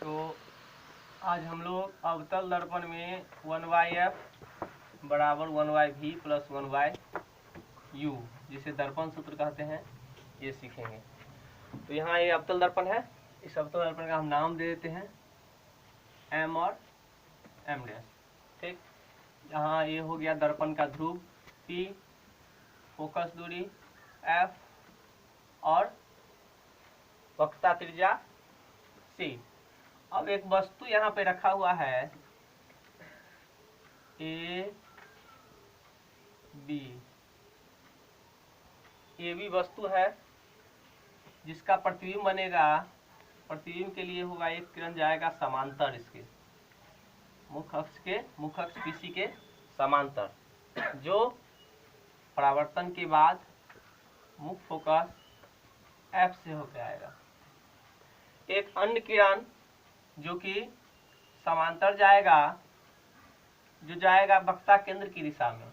तो आज हम लोग अवतल दर्पण में 1/f बराबर 1/v प्लस 1/u जिसे दर्पण सूत्र कहते हैं ये सीखेंगे। तो यहाँ ये अवतल दर्पण है, इस अवतल दर्पण का हम नाम दे देते हैं m और m डैश। ठीक, यहाँ ये हो गया दर्पण का ध्रुव P, फोकस दूरी f और वक्रता त्रिज्या c। अब एक वस्तु यहाँ पे रखा हुआ है ए बी वस्तु है जिसका प्रतिबिंब बनेगा। प्रतिबिंब के लिए होगा एक किरण जाएगा समांतर, इसके मुख्य अक्ष PC के समांतर, जो परावर्तन के बाद मुख्य फोकस F से होकर आएगा। एक अन्य किरण जो कि समांतर जाएगा, जो जाएगा वक्रता केंद्र की दिशा में,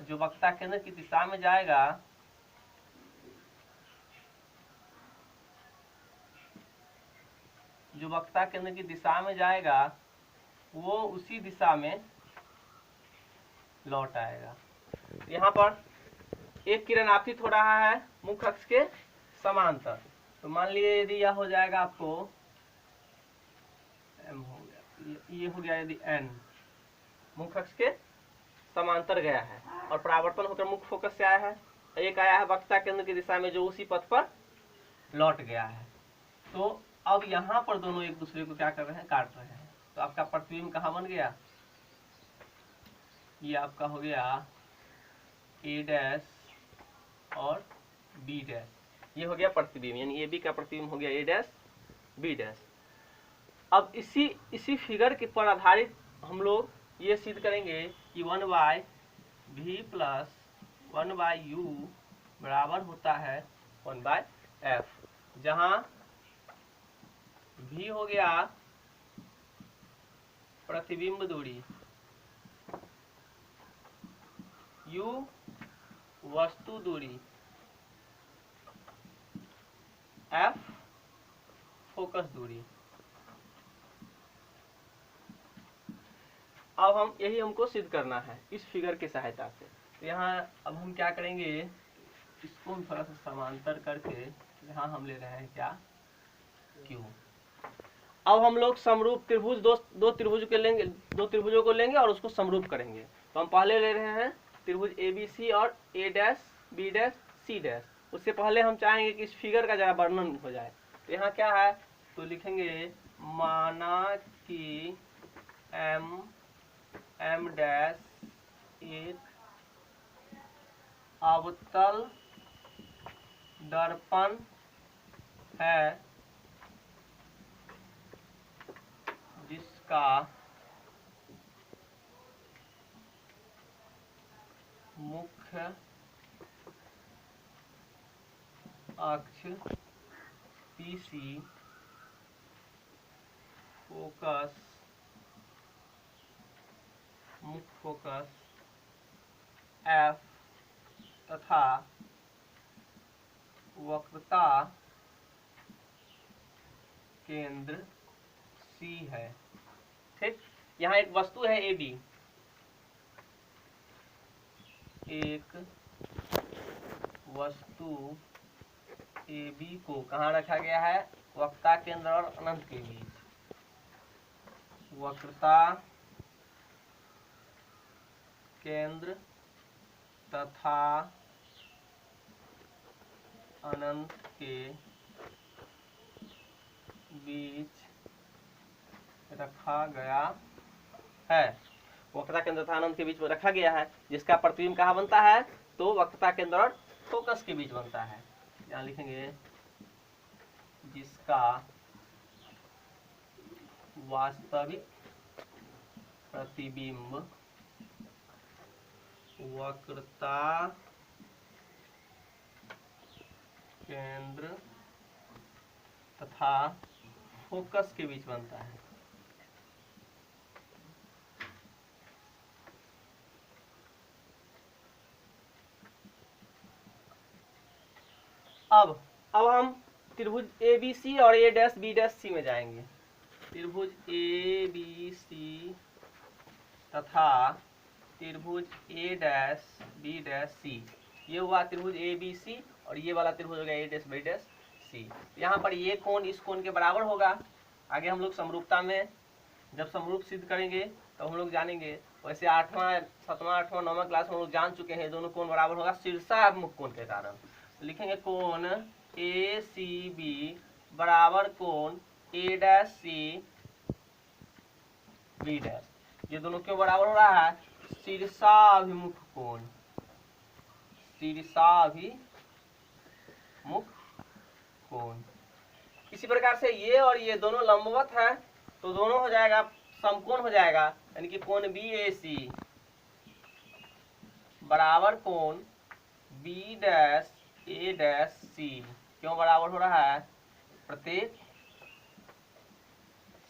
जो वक्रता केंद्र की दिशा में जाएगा जो वक्रता केंद्र की दिशा में जाएगा वो उसी दिशा में लौट आएगा। यहाँ पर एक किरण आपतित हो रहा है मुख्य अक्ष के समांतर। तो मान लीजिए यदि यह हो जाएगा आपको m हो गया, ये हो गया यदि n मुख्य अक्ष के समांतर गया है और परावर्तन होकर मुख्य फोकस से आया है, एक आया है वक्रता केंद्र की दिशा में जो उसी पथ पर लौट गया है। तो अब यहाँ पर दोनों एक दूसरे को क्या कर रहे हैं, काट रहे हैं। तो आपका प्रतिबिंब कहाँ बन गया, ये आपका हो गया a डैश और b डैश, ये हो गया प्रतिबिंब, यानी AB का प्रतिबिंब हो गया a डैश b डैश। अब इसी फिगर के पर आधारित हम लोग ये सिद्ध करेंगे कि 1/v प्लस 1/u बराबर होता है 1/f, जहाँ v हो गया प्रतिबिंब दूरी, u वस्तु दूरी, f फोकस दूरी। अब यही हमको सिद्ध करना है इस फिगर की सहायता से। तो यहाँ अब हम क्या करेंगे, इसको हम थोड़ा सा समांतर करके यहाँ हम ले रहे हैं क्या, Q। अब हम लोग समरूप त्रिभुज दो त्रिभुजों को लेंगे और उसको समरूप करेंगे। तो हम पहले ले रहे हैं त्रिभुज ABC और A dash B dash C dash. उससे पहले हम चाहेंगे कि इस फिगर का जरा वर्णन हो जाए। तो यहाँ क्या है, तो लिखेंगे माना कि M डैश एक अवतल दर्पण है जिसका मुख्य अक्ष PC, फोकस मुख्य फोकस F तथा वक्रता केंद्र C है। ठीक, यहाँ एक वस्तु है AB, एक वस्तु AB को कहाँ रखा गया है, वक्रता केंद्र और अनंत के बीच, वक्रता केंद्र तथा अनंत के बीच रखा गया है। वक्रता केंद्र तथा अनंत के बीच में रखा गया है, जिसका प्रतिबिंब कहाँ बनता है, तो वक्रता केंद्र और फोकस के बीच बनता है। यहाँ लिखेंगे जिसका वास्तविक प्रतिबिंब वक्रता केंद्र तथा फोकस के बीच बनता है। अब हम त्रिभुज ABC और A dash B dash C में जाएंगे। त्रिभुज ए बी सी तथा त्रिभुज ए डैश बी डैश सी, ये हुआ त्रिभुज ए बी सी और ये वाला त्रिभुज हो गया ए डैश बी डैश सी। यहाँ पर ये कोण इस कोण के बराबर होगा। आगे हम लोग समरूपता में जब समरूप सिद्ध करेंगे तो हम लोग जानेंगे। वैसे 8वां 7वां 8वां 9वां क्लास में हम लोग जान चुके हैं दोनों कोण बराबर होगा शीर्षाभिमुख कोण के कारण। तो लिखेंगे कोण ए सी बी बराबर कोण ए डैश सी बी डैश। ये दोनों क्यों बराबर हो रहा है? शीर्षाभिमुख कोण, शीर्षाभिमुख कोण। इसी प्रकार से ये और ये दोनों लंबवत है तो दोनों हो जाएगा समकोण हो जाएगा, यानी कि कोण बी ए सी बराबर कोण बी डैश ए डैश सी। क्यों बराबर हो रहा है? प्रत्येक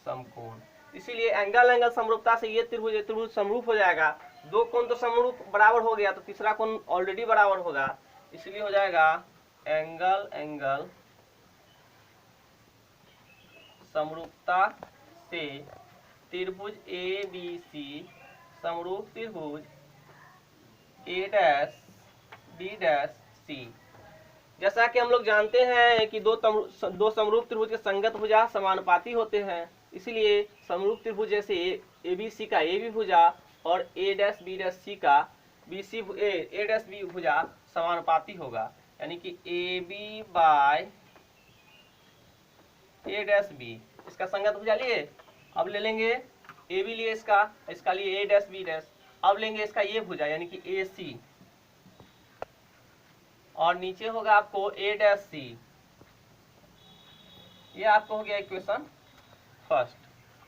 समकोण। इसीलिए एंगल समरूपता से ये त्रिभुज समरूप हो जाएगा। दो कोण तो समरूप बराबर हो गया तो तीसरा कोण ऑलरेडी बराबर होगा, इसलिए हो जाएगा एंगल समरूपता से त्रिभुज ए बी सी समरूप त्रिभुज ए डैश बी डैश सी। जैसा कि हम लोग जानते हैं कि दो समरूप त्रिभुज के संगत भुजा समानुपाती होते हैं, इसलिए समरूप त्रिभुज जैसे ए बी सी का ए बी भुजा और A dash B dash C का ए डैश बी भुजा समानुपाती होगा, यानी कि A B by A dash B इसका संगत भुजा लिए। अब ले लेंगे ए बी लिए इसका लिए ए डैश बी डैश। अब लेंगे इसका ये भुजा यानी कि ए सी और नीचे होगा आपको ए डैश सी। ये आपको हो गया इक्वेशन फर्स्ट।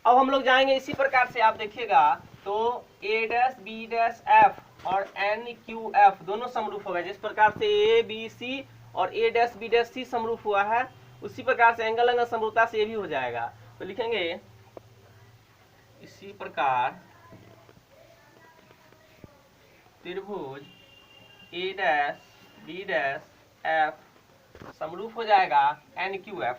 अब हम लोग जाएंगे इसी प्रकार से, आप देखिएगा तो ए डैश बी डैश एफ और एन क्यू एफ दोनों समरूप होगा। जिस प्रकार से ए बी सी और ए डैश बी डैश सी समरूप हुआ है उसी प्रकार से एंगल समरूपता से ये भी हो जाएगा। तो लिखेंगे इसी प्रकार त्रिभुज ए डैश बी डैश एफ समरूप हो जाएगा एन क्यू एफ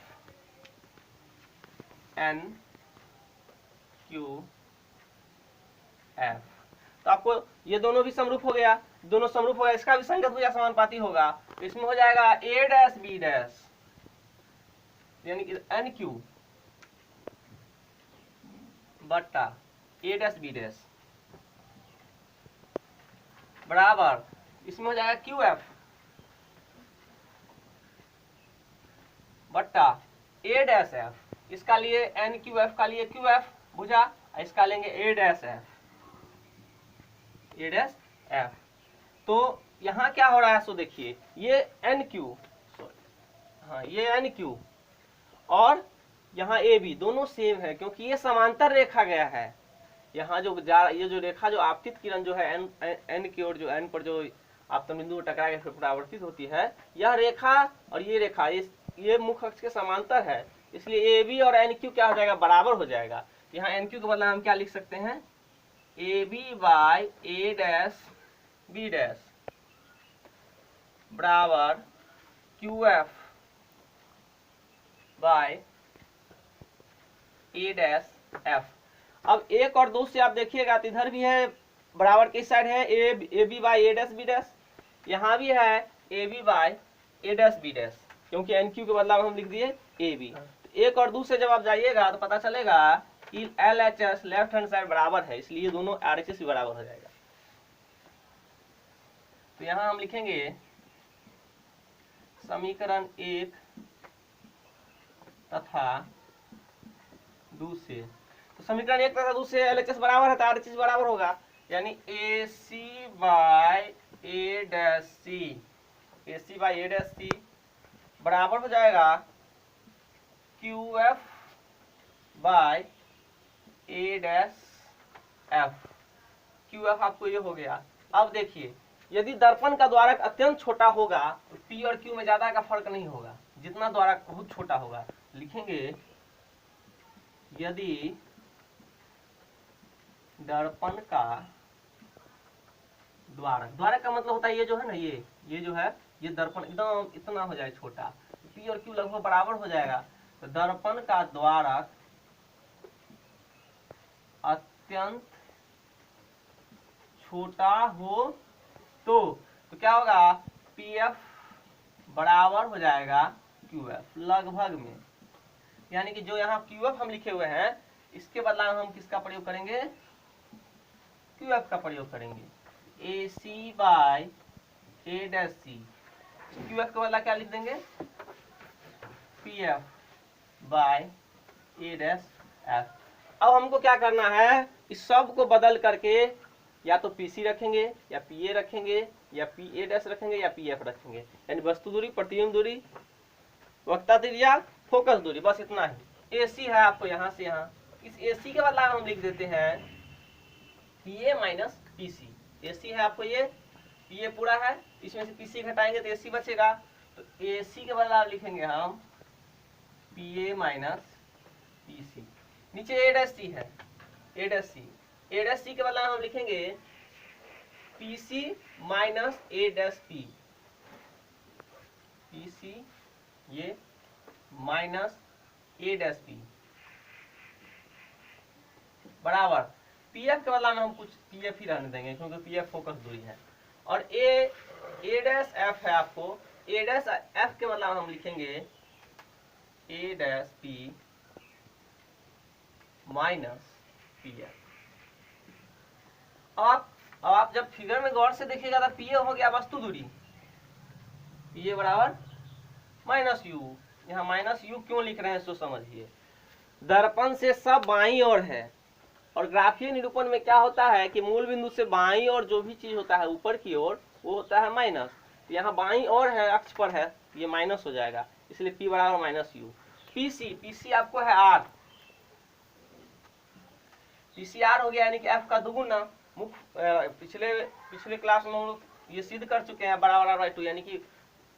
तो आपको ये दोनों भी समरूप हो गया, दोनों समरूप हो गया, इसका भी संगत भुजा समानुपाती होगा। तो इसमें हो जाएगा ए डैश बी डैश यानी कि एन क्यू बट्टा ए डैश बी डैश बराबर इसमें हो जाएगा क्यू एफ बट्टा ए डैश एफ। इसका लिए एन क्यू एफ का लिए क्यू एफ भुजा, इसका लेंगे ए डैश एफ। तो यहाँ क्या हो रहा है सो देखिए, ये एन क्यू हाँ ये एन क्यू और यहाँ ए बी दोनों सेम है क्योंकि ये समांतर रेखा गया है। यहाँ ये जो रेखा जो आपतित किरण जो है एन की ओर जो एन पर जो आपतन बिंदु टकरा के फिर परावर्तित होती है, यह रेखा और ये रेखा ये मुख्य अक्ष के समांतर है, इसलिए ए बी और एन क्यू क्या हो जाएगा? बराबर हो जाएगा। यहाँ एन क्यू के बदले हम क्या लिख सकते हैं? A B by A dash B dash बराबर Q F by A dash F. अब एक और दो से आप देखिएगा तो इधर भी है बराबर किस साइड है? A B by A dash B dash. यहाँ भी है A B by A dash B dash क्योंकि एन क्यू के बदला हम लिख दिए ए बी। तो एक और दूसरे जब आप जाइएगा तो पता चलेगा कि L H S left hand side बराबर है, इसलिए दोनों आर एच एस भी बराबर हो जाएगा। तो यहाँ हम लिखेंगे समीकरण 1 तथा दूसरे। तो समीकरण 1 तथा दूसरे एल एच एस बराबर है तो आर एच एस बराबर होगा, यानी ए सी bye A dash C, A C bye A dash सी बराबर हो जाएगा Q F by A dash F. Q F आपको ये हो गया। अब देखिए यदि दर्पण का द्वारक अत्यंत छोटा होगा तो पी और क्यू में ज्यादा का फर्क नहीं होगा, जितना द्वारक बहुत छोटा होगा। लिखेंगे यदि दर्पण का द्वारक का मतलब होता है ये जो है ना, ये जो है ये दर्पण एकदम इतना हो जाए छोटा, पी और क्यू लगभग बराबर हो जाएगा। तो दर्पण का द्वारक अत्यंत छोटा हो तो क्या होगा, पी एफ बराबर हो जाएगा क्यू एफ लगभग में। यानी कि जो यहाँ क्यू एफ हम लिखे हुए हैं इसके बदला हम किसका प्रयोग करेंगे, क्यू एफ का प्रयोग करेंगे। A C by A dash C, Q F के बदला क्या लिख देंगे, P F by A dash F. अब हमको क्या करना है, इस सब को बदल करके या तो पीसी रखेंगे या पीए रखेंगे या पी ए डैश रखेंगे या पी एफ रखेंगे। यानी वस्तु दूरी, प्रतिबिंब दूरी, वक्रता त्रिज्या, फोकस दूरी, बस इतना ही। ए सी है आपको यहाँ से यहाँ, इस ए सी के बदला हम लिख देते हैं P A minus P C. A C है आपको ये, पी ए पूरा है, इसमें से पी सी घटाएंगे तो ए सी बचेगा। तो ए सी के बदला लिखेंगे हम P A minus P C. नीचे ए डैश सी है, ए डैश सी, ए डैश सी के बदला हम लिखेंगे पी सी माइनस ए डैश पी, पी सी ये माइनस ए डैश पी बराबर पी एफ के बदला में हम कुछ पी एफ ही रहने देंगे क्योंकि पी एफ फोकस दूरी है। और ए डैश एफ है आपको, ए डैश एफ के बदला में हम लिखेंगे A dash P minus P F. अब आप जब फिगर में गौर से देखिएगा तो पी ए हो गया वस्तु दूरी, पी ए बराबर माइनस यू। यहाँ माइनस यू क्यों लिख रहे हैं सो समझिए, दर्पण से सब बाईं ओर है और ग्राफीय निरूपण में क्या होता है कि मूल बिंदु से बाईं ओर जो भी चीज होता है ऊपर की ओर वो होता है माइनस। तो यहाँ बाईं ओर है, अक्ष पर है, ये माइनस हो जाएगा, इसलिए पी बराबर माइनस यू। पीसी, पीसी आपको है आर, पीसी आर हो गया, यानी कि एफ का दुगुना। पिछले क्लास में हम लोग ये सिद्ध कर चुके हैं बराबर बाई टू, यानी कि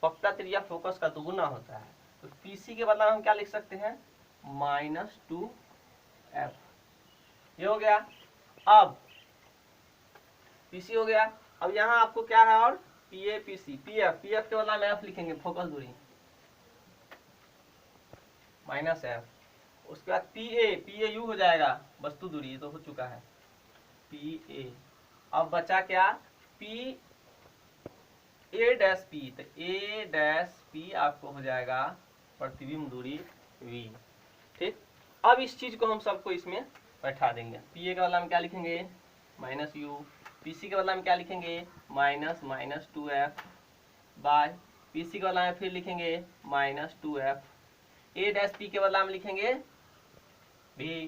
वक्रता त्रिज्या फोकस का दुगुना होता है। तो पीसी के बदला हम क्या लिख सकते हैं, माइनस टू एफ, ये हो गया। अब पीसी हो गया, अब यहाँ आपको क्या है और पीए पीसी, पीएफ, पीएफ के बदला में एफ लिखेंगे फोकस दूरी माइनस एफ। उसके बाद पीए, पीए यू हो जाएगा वस्तु दूरी, ये तो हो चुका है पीए। अब बचा क्या, पी ए डैश पी, तो ए डैश पी आपको हो जाएगा प्रतिबिंब दूरी वी। ठीक, अब इस चीज को हम सबको इसमें बैठा देंगे। पीए के बदला में क्या लिखेंगे, माइनस यू, पीसी के बदला में क्या लिखेंगे, minus minus two F by, PC के बदला में फिर लिखेंगे minus two F, A dash P के बदला में लिखेंगे भी,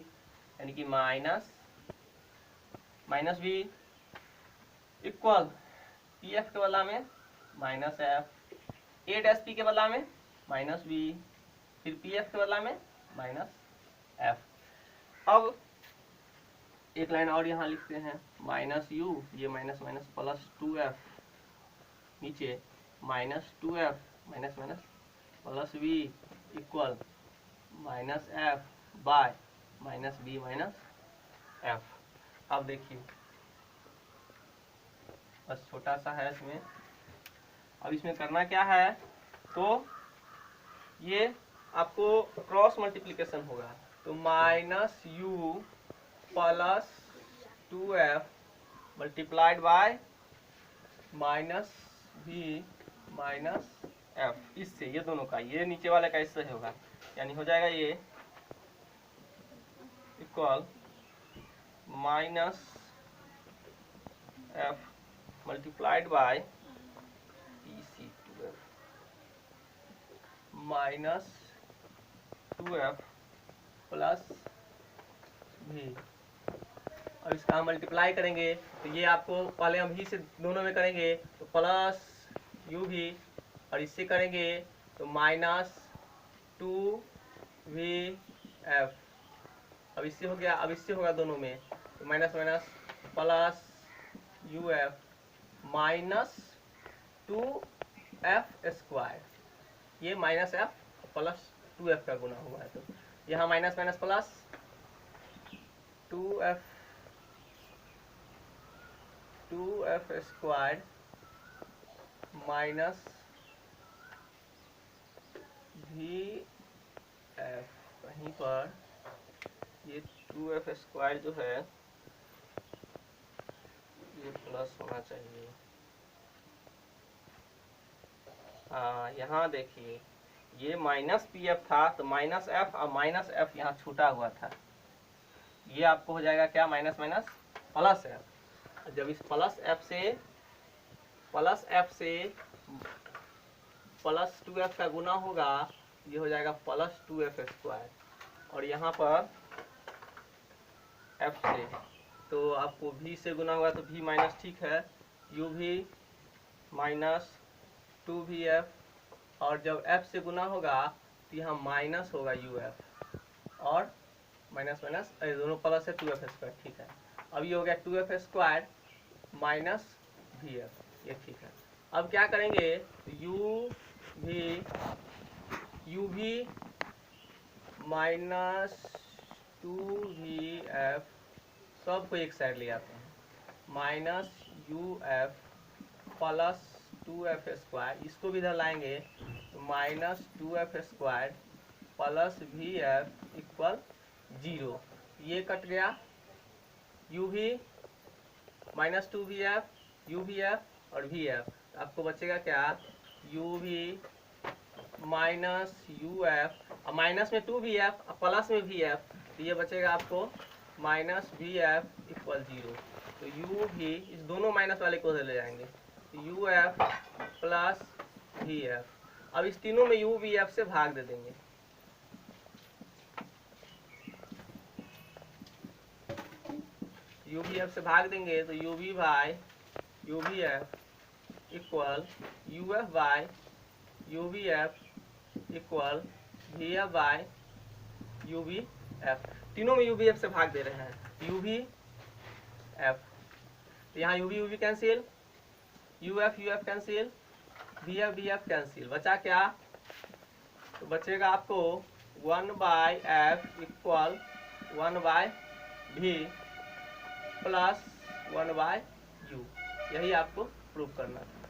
यानी कि minus minus V equal P F के बदला में minus F, A dash P के बदला में माइनस वी, फिर पी एफ के बदला में माइनस एफ। अब एक लाइन और यहाँ लिखते हैं, माइनस यू, ये minus minus plus two F, नीचे minus two F minus minus plus V equal minus F by minus B minus F. अब देखिए बस छोटा सा है इसमें, अब इसमें करना क्या है, तो ये आपको क्रॉस मल्टीप्लिकेशन होगा, तो minus U plus two F multiplied by minus V minus F, इससे ये दोनों का, ये नीचे वाले का इससे होगा, यानी हो जाएगा ये equal minus F multiplied by PC two F minus two F plus भी। अब इसका हम मल्टीप्लाई करेंगे तो ये आपको पहले हम भी से दोनों में करेंगे तो प्लस यू भी, और इससे करेंगे तो माइनस टू वी एफ। अब इससे हो गया, अब इससे होगा दोनों में, तो minus minus plus U F minus two F square, ये minus F plus two F का गुना हुआ है, तो यहाँ minus minus plus two F square minus V F, कहीं पर ये टू एफ स्क्वायर जो है ये प्लस होना चाहिए। हाँ, यहाँ देखिए ये माइनस पी एफ था तो माइनस एफ और माइनस एफ यहाँ छूटा हुआ था। ये आपको हो जाएगा क्या, माइनस माइनस प्लस एफ। जब इस प्लस एफ से प्लस 2f का गुना होगा, ये हो जाएगा प्लस 2f स्क्वायर। और यहाँ पर f से तो आपको v से गुना होगा तो v माइनस, ठीक है, u v माइनस 2vf। और जब f से गुना होगा तो यहाँ माइनस होगा uf और माइनस माइनस दोनों प्लस है 2f स्क्वायर, ठीक है। अब ये हो गया 2f स्क्वायर माइनस vf, ये ठीक है। अब क्या करेंगे, u v माइनस 2vf सबको एक साइड ले आते हैं, minus uf plus 2f square, इसको भी इधर लाएंगे तो minus 2f square plus vf equal 0। ये कट गया, uv माइनस 2vf uvf और vf, आपको बचेगा क्या, uv माइनस uf, माइनस में 2vf प्लस में vf, तो ये बचेगा आपको माइनस vf इक्वल 0। तो uv, इस दोनों माइनस वाले को ले जाएंगे, uf प्लस vf। अब इस तीनों में uvf से भाग दे देंगे, uvf से भाग देंगे तो uv by uvf equal uf by uvf equal vf by uvf। तीनों में uvf से भाग दे रहे हैं, uvf, तो यहाँ uv cancel, uf cancel, vf cancel, बचा क्या, तो बचेगा आपको 1 by f equal 1 by v plus 1 by u। यही आपको प्रूव करना था।